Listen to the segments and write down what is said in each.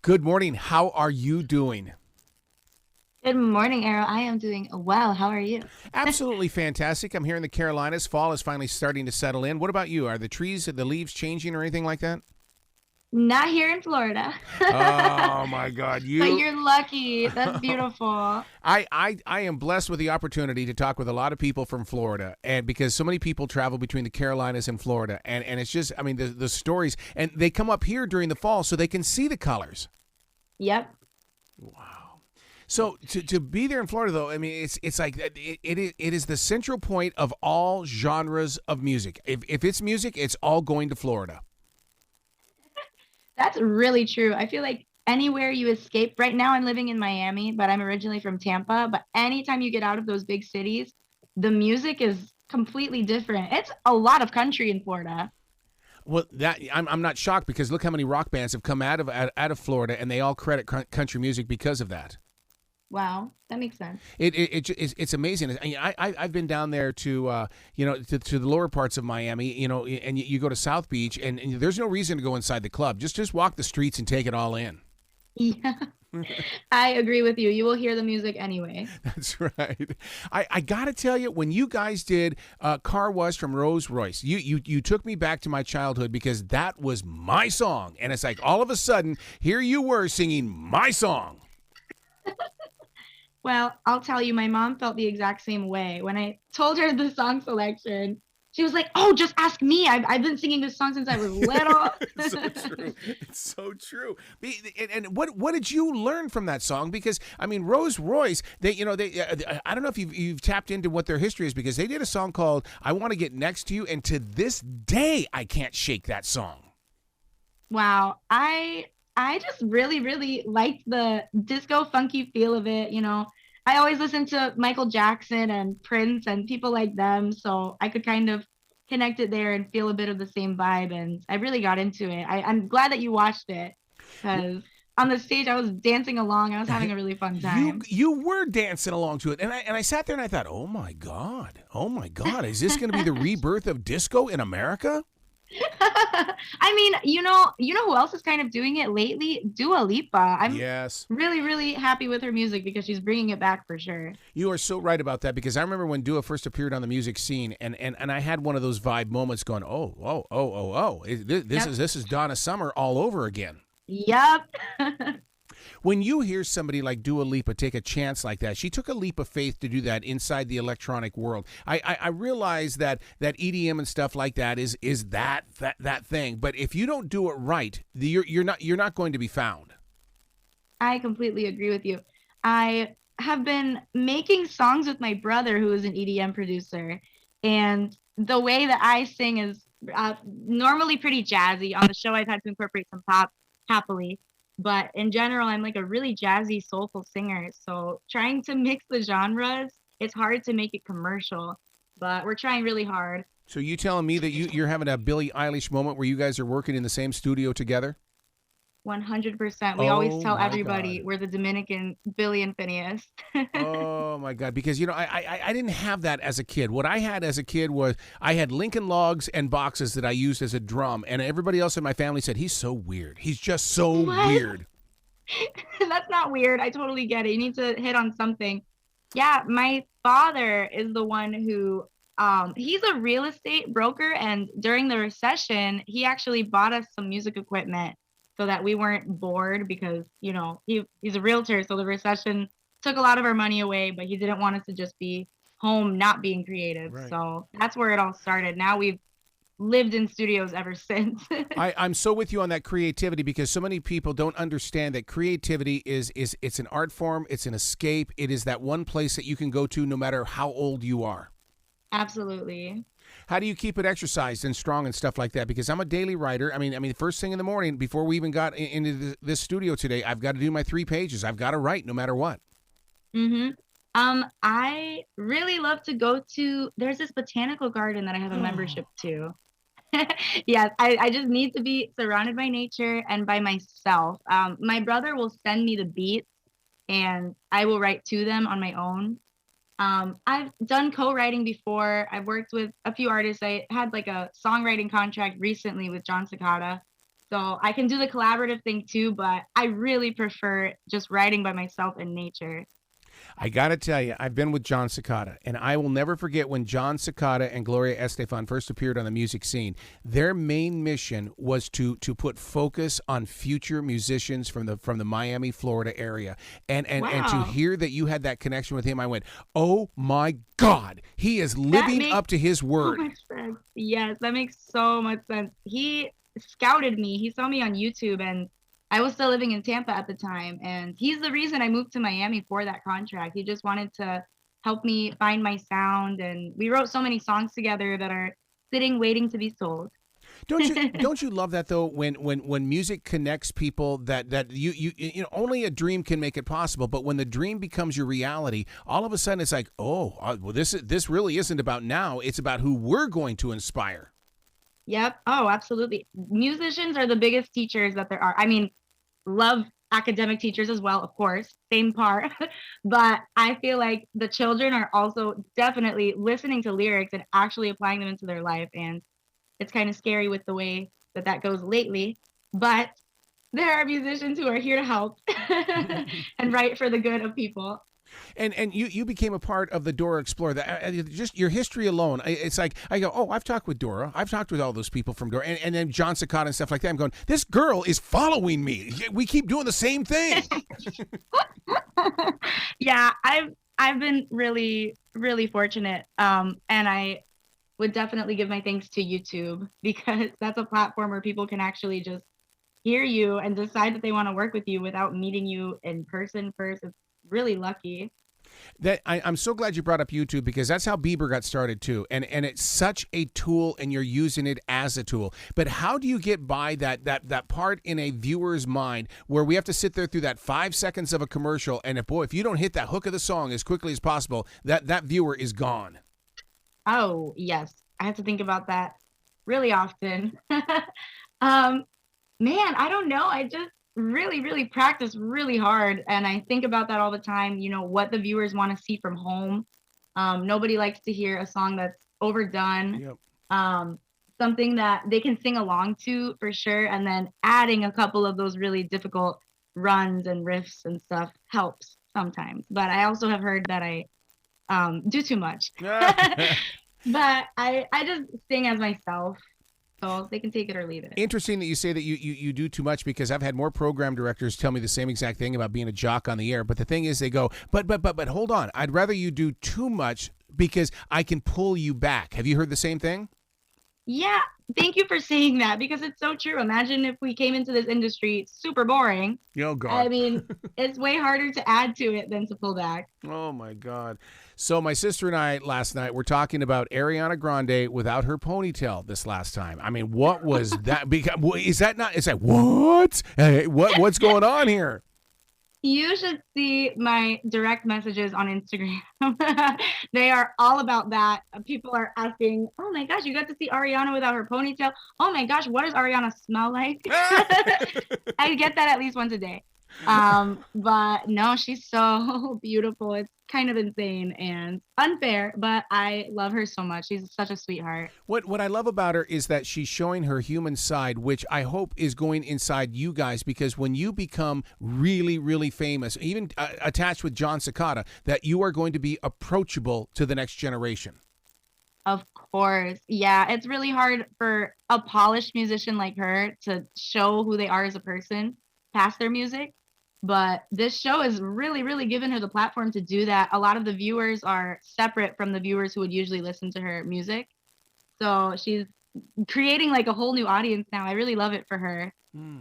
Good morning. How are you doing? Good morning, Arrow. I am doing well. How are you? Absolutely fantastic. I'm here in the Carolinas. Fall is finally starting to settle in. What about you? Are the trees, the leaves changing or anything like that? Not here in Florida, Oh my God, but you! you're lucky. That's beautiful. I am blessed with the opportunity to talk with a lot of people from Florida, and because so many people travel between the Carolinas and Florida, and it's just, I mean, the stories, and they come up here during the fall so they can see the colors. Yep. Wow. So to be there in Florida, though, I mean, it's like it is the central point of all genres of music. If it's music, it's all going to Florida. That's really true. I feel like anywhere you escape, right now I'm living in Miami, but I'm originally from Tampa. But anytime you get out of those big cities, the music is completely different. It's a lot of country in Florida. Well, that I'm not shocked because look how many rock bands have come out of Florida, and they all credit country music because of that. Wow, that makes sense. It's amazing. I've been down there to to the lower parts of Miami, and you go to South Beach, and there's no reason to go inside the club. Just walk the streets and take it all in. Yeah, I agree with you. You will hear the music anyway. That's right. I gotta tell you, when you guys did "Car Wash" from Rolls Royce, you took me back to my childhood because that was my song, and it's like all of a sudden here you were singing my song. Well, I'll tell you, my mom felt the exact same way. When I told her the song selection, she was like, "Oh, just ask me. I've been singing this song since I was little." It's so true. It's so true. And what did you learn from that song? Because I mean, Rolls Royce, I don't know if you've tapped into what their history is because they did a song called "I Want to Get Next to You," and to this day, I can't shake that song. Wow. I just really, really liked the disco funky feel of it. I always listened to Michael Jackson and Prince and people like them, so I could kind of connect it there and feel a bit of the same vibe. And I really got into it. I'm glad that you watched it because on the stage I was dancing along. I was having a really fun You time. you were dancing along to it, and I sat there and I thought, oh my God, is this going to be the rebirth of disco in America? I mean, you know who else is kind of doing it lately? Dua Lipa. I'm Yes. really, really happy with her music because she's bringing it back for sure. You are so right about that because I remember when Dua first appeared on the music scene, and I had one of those vibe moments going, oh, this Yep. is Donna Summer all over again. Yep. When you hear somebody like Dua Lipa take a chance like that, she took a leap of faith to do that inside the electronic world. I realize that EDM and stuff like that is that thing, but if you don't do it right, you're not going to be found. I completely agree with you. I have been making songs with my brother, who is an EDM producer, and the way that I sing is normally pretty jazzy. On the show, I've had to incorporate some pop, happily, but in general, I'm like a really jazzy, soulful singer. So trying to mix the genres, it's hard to make it commercial, but we're trying really hard. So you telling me that you're having a Billie Eilish moment where you guys are working in the same studio together? 100%. We always Oh tell my everybody God. we're the Dominican Billy and Phineas. Oh my God! Because I didn't have that as a kid. What I had as a kid was I had Lincoln Logs and boxes that I used as a drum, and everybody else in my family said he's so weird. He's just so What? weird. That's not weird. I totally get it. You need to hit on something. Yeah, my father is the one who he's a real estate broker, and during the recession, he actually bought us some music equipment so that we weren't bored because, he's a realtor, so the recession took a lot of our money away, but he didn't want us to just be home not being creative. Right. So that's where it all started. Now we've lived in studios ever since. I'm so with you on that creativity because so many people don't understand that creativity is it's an art form, it's an escape, it is that one place that you can go to no matter how old you are. Absolutely. How do you keep it exercised and strong and stuff like that? Because I'm a daily writer. I mean, first thing in the morning before we even got into this studio today, I've got to do my 3 pages. I've got to write no matter what. Mm-hmm. I really love to go to, there's this botanical garden that I have a membership to. Yes, I just need to be surrounded by nature and by myself. My brother will send me the beats and I will write to them on my own. I've done co-writing before. I've worked with a few artists. I had like a songwriting contract recently with Jon Secada. So I can do the collaborative thing too, but I really prefer just writing by myself in nature. I got to tell you, I've been with Jon Secada, and I will never forget when Jon Secada and Gloria Estefan first appeared on the music scene. Their main mission was to put focus on future musicians from the Miami, Florida area. And to Wow. hear that you had that connection with him, I went, "Oh my God, he is That living makes up to his so word." much sense. Yes, that makes so much sense. He scouted me. He saw me on YouTube, and I was still living in Tampa at the time. And he's the reason I moved to Miami for that contract. He just wanted to help me find my sound. And we wrote so many songs together that are sitting waiting to be sold. Don't you love that though when music connects people that you know only a dream can make it possible, but when the dream becomes your reality, all of a sudden it's like, oh, well, this really isn't about now, it's about who we're going to inspire. Yep. Oh, absolutely. Musicians are the biggest teachers that there are. I mean, love academic teachers as well, of course, same part. But I feel like the children are also definitely listening to lyrics and actually applying them into their life. And it's kind of scary with the way that that goes lately. But there are musicians who are here to help and write for the good of people. And you became a part of the Dora Explorer. Just your history alone, it's like I go, oh, I've talked with Dora, I've talked with all those people from Dora, and then Jon Secada and stuff like that. I'm going, this girl is following me. We keep doing the same thing. Yeah, I've been really fortunate. And I would definitely give my thanks to YouTube because that's a platform where people can actually just hear you and decide that they want to work with you without meeting you in person first. It's really lucky. I'm so glad you brought up YouTube because that's how Bieber got started too, and it's such a tool, and you're using it as a tool. But how do you get by that part in a viewer's mind where we have to sit there through that 5 seconds of a commercial, and if you don't hit that hook of the song as quickly as possible, that viewer is gone. Oh, yes. I have to think about that really often. um, Man, I don't know. I just really practice really hard. And I think about that all the time, what the viewers want to see from home. Nobody likes to hear a song that's overdone. Yep. Um, Something that they can sing along to for sure. And then adding a couple of those really difficult runs and riffs and stuff helps sometimes. But I also have heard that I do too much. But I just sing as myself. So they can take it or leave it. Interesting that you say that you do too much because I've had more program directors tell me the same exact thing about being a jock on the air. But the thing is, they go, but hold on. I'd rather you do too much because I can pull you back. Have you heard the same thing? Yeah, thank you for saying that because it's so true. Imagine if we came into this industry super boring. Oh, God. I mean, it's way harder to add to it than to pull back. Oh, my God. So my sister and I last night were talking about Ariana Grande without her ponytail this last time. I mean, what was that? Is that not? It's like, what? Hey, what's going on here? You should see my direct messages on Instagram. They are all about that. People are asking, oh my gosh, you got to see Ariana without her ponytail. Oh my gosh, what does Ariana smell like? I get that at least once a day. But no, she's so beautiful. It's kind of insane and unfair, but I love her so much. She's such a sweetheart. What I love about her is that she's showing her human side, which I hope is going inside you guys, because when you become really famous, even attached with Jon Secada, that you are going to be approachable to the next generation. Of course. Yeah, it's really hard for a polished musician like her to show who they are as a person past their music. But this show has really given her the platform to do that. A lot of the viewers are separate from the viewers who would usually listen to her music. So she's creating like a whole new audience now. I really love it for her.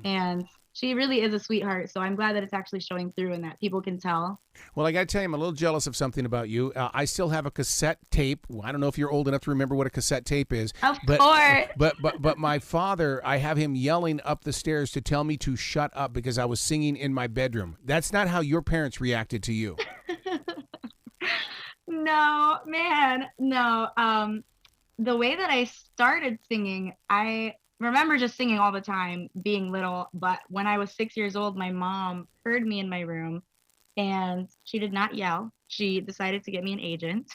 And she really is a sweetheart. So I'm glad that it's actually showing through and that people can tell. Well, I got to tell you, I'm a little jealous of something about you. I still have a cassette tape. Well, I don't know if you're old enough to remember what a cassette tape is. Of course. But my father, I have him yelling up the stairs to tell me to shut up because I was singing in my bedroom. That's not how your parents reacted to you. No, man, no. The way that I started singing, I remember just singing all the time, being little. But when I was 6 years old, my mom heard me in my room and she did not yell. She decided to get me an agent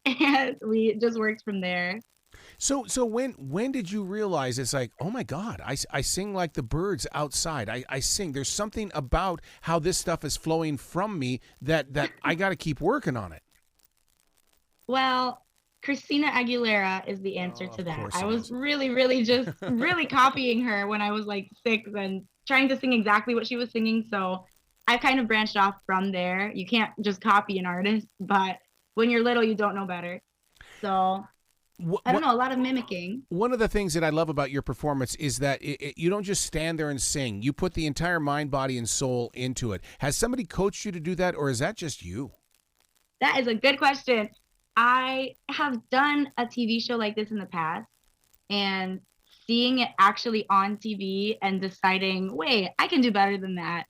and we just worked from there. So when did you realize it's like, oh my God, I sing like the birds outside. I sing. There's something about how this stuff is flowing from me that I got to keep working on it. Well, Christina Aguilera is the answer Oh, to of that. course I it was is. really, really just really copying her when I was like 6 and trying to sing exactly what she was singing. So I kind of branched off from there. You can't just copy an artist, but when you're little, you don't know better. So What, I don't what know, a lot of mimicking. One of the things that I love about your performance is that you don't just stand there and sing. You put the entire mind, body, and soul into it. Has somebody coached you to do that, or is that just you? That is a good question. I have done a TV show like this in the past, and seeing it actually on TV and deciding, wait, I can do better than that,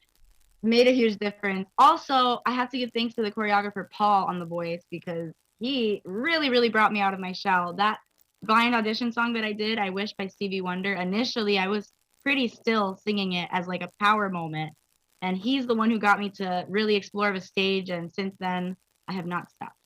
made a huge difference. Also, I have to give thanks to the choreographer Paul on The Voice because he really, really brought me out of my shell. That blind audition song that I did, I Wish by Stevie Wonder, initially I was pretty still singing it as like a power moment. And he's the one who got me to really explore the stage. And since then, I have not stopped.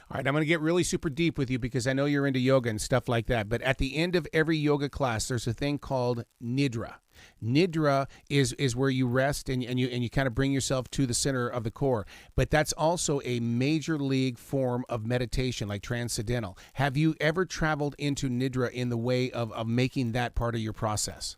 All right, I'm going to get really super deep with you because I know you're into yoga and stuff like that. But at the end of every yoga class, there's a thing called nidra. Nidra is where you rest and you kind of bring yourself to the center of the core. But that's also a major league form of meditation, like transcendental. Have you ever traveled into nidra in the way of making that part of your process?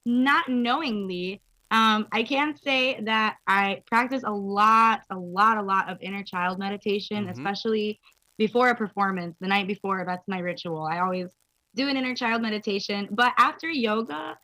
Not knowingly, I can say that I practice a lot of inner child meditation, Mm-hmm. especially before a performance, the night before. That's my ritual. I always do an inner child meditation. But after yoga,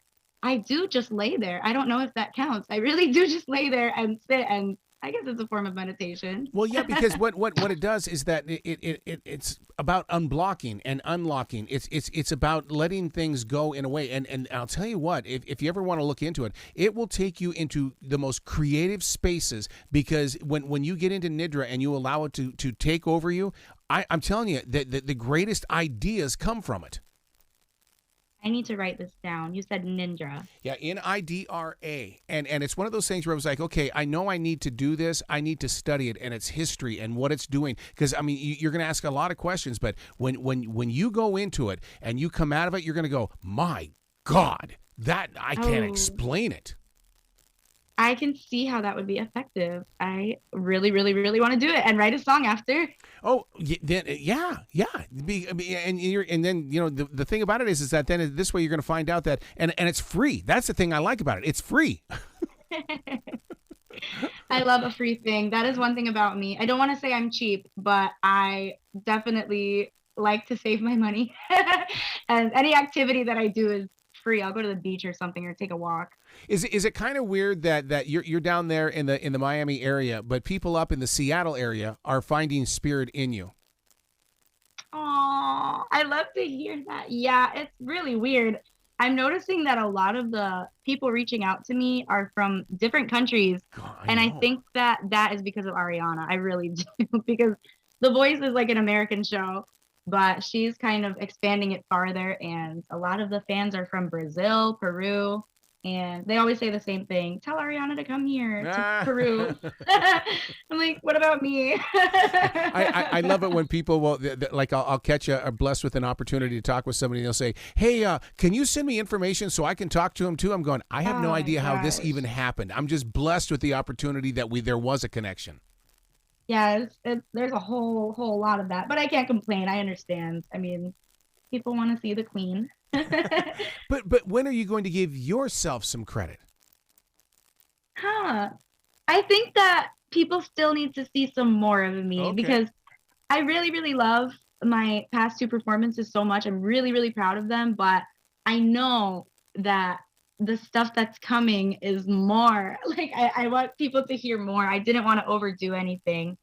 I do just lay there. I don't know if that counts. I really do just lay there and sit, and I guess it's a form of meditation. Well, yeah, because what it does is that it's about unblocking and unlocking. It's about letting things go in a way. And I'll tell you what, if you ever want to look into it, it will take you into the most creative spaces because when you get into nidra and you allow it to take over you, I'm telling you that the greatest ideas come from it. I need to write this down. You said ninja. Yeah, Nidra. And it's one of those things where I was like, okay, I know I need to do this. I need to study it and its history and what it's doing. Because, I mean, you're going to ask a lot of questions, but when you go into it and you come out of it, you're going to go, my God, that I can't explain it. I can see how that would be effective. I really, really, really want to do it and write a song after. Oh, yeah. And then the thing about it is that then this way you're going to find out that and it's free. That's the thing I like about it. It's free. I love a free thing. That is one thing about me. I don't want to say I'm cheap, but I definitely like to save my money. And any activity that I do is free. I'll go to the beach or something or take a walk. Is it kind of weird that you're down there in the Miami area, but people up in the Seattle area are finding spirit in you? Oh, I love to hear that. Yeah, it's really weird. I'm noticing that a lot of the people reaching out to me are from different countries, God, and I know. think that is because of Ariana. I really do because The Voice is like an American show, but she's kind of expanding it farther, and a lot of the fans are from Brazil, Peru. And they always say the same thing. Tell Ariana to come here to Peru. I'm like, what about me? I love it when people will like I'll catch a blessed with an opportunity to talk with somebody and they'll say, hey, can you send me information so I can talk to him too? I'm going, I have no idea how this even happened. I'm just blessed with the opportunity that there was a connection. Yeah, there's a whole lot of that, but I can't complain. I understand. I mean, people want to see the queen. But when are you going to give yourself some credit? I think that people still need to see some more of me because I really, really love my past 2 performances so much. I'm really, really proud of them, but I know that the stuff that's coming is more. Like I want people to hear more. I didn't want to overdo anything.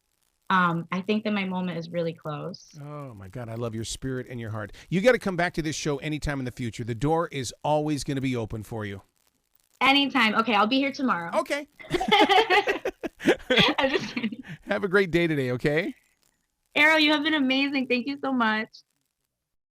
I think that my moment is really close. Oh, my God. I love your spirit and your heart. You got to come back to this show anytime in the future. The door is always going to be open for you. Anytime. Okay, I'll be here tomorrow. Okay. I'm just kidding. Have a great day today, okay? Errol, you have been amazing. Thank you so much.